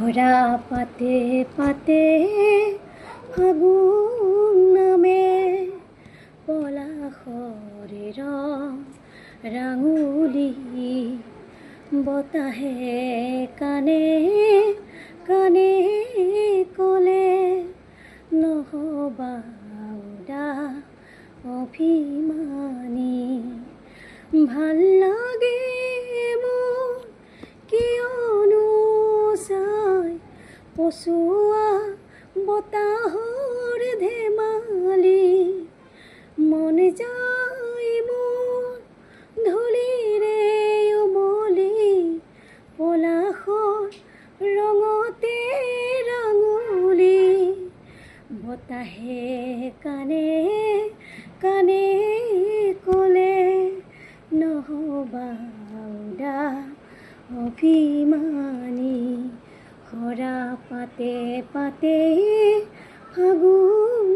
হরা পাতে পাতে ফাগুন নামে পলাশৰে ৰং ৰাঙুলি বতাহে কানে কানে ক'লে নহবা উদা অভিমানী ভাল লাগে মোৰ কিয়নো চাই পচোৱা বতাহৰ ধেমালি মন যায় মোৰ ধূলিৰে উমলি পলাশৰ ৰঙতে ৰাঙুলি বতাহে কানে কানে ক'লে নহবা উদা অভিমানী হৰা পাতে পাতে ফাগুন